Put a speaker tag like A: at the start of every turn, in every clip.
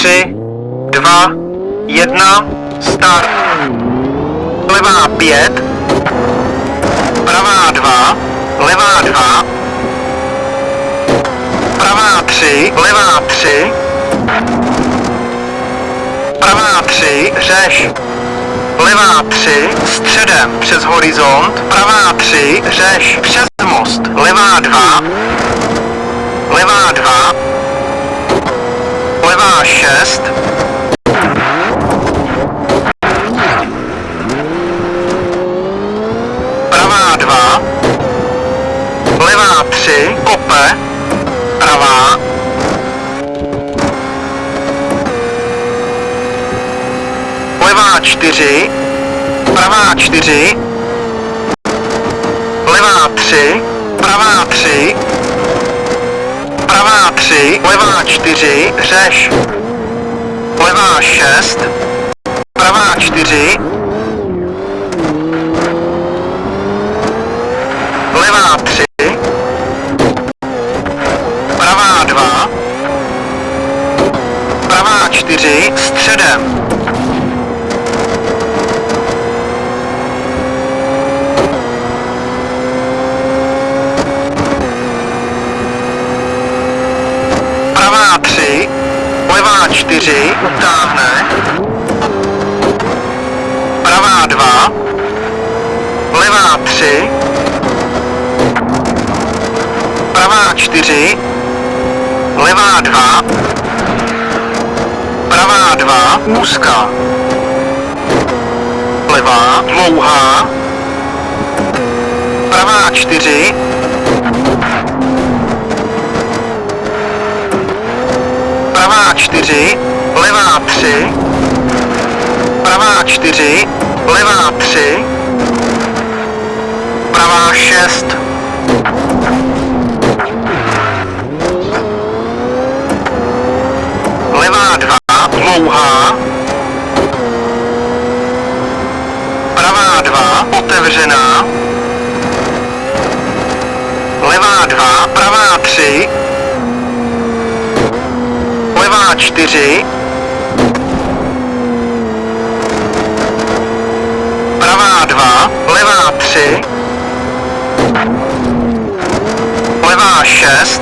A: 3, 2, 1, start. Levá 5, pravá 2, levá 2, pravá 3, levá 3, pravá 3, řeš, levá 3, středem přes horizont, pravá 3, řeš, přes most, levá 2, levá 2, levá 6, pravá 2, levá 3, kope, pravá, levá 4, pravá 4, levá 3, pravá 3, pravá 3, levá 4, řeš, levá 6, pravá 4, levá 3, pravá 2, pravá 4, středem. Pravá 3, levá 4, utáhne. Pravá 2, levá 3, pravá 4, levá 2, pravá 2, úzká. Levá, dlouhá, pravá 4, pravá 4, levá 3, pravá 4, levá 3, pravá 6. Levá 2, dlouhá, pravá 2, otevřená, levá 2, pravá 3, levá 4, pravá 2, levá 3, levá 6,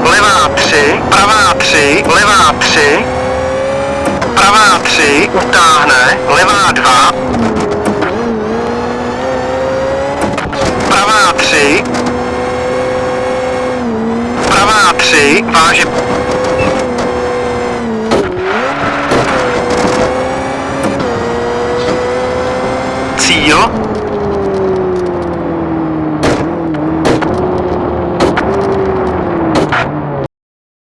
A: levá 3, pravá 3, levá 3, pravá 3, utáhne, levá 2, pravá 3, pravá 3, váže cíl,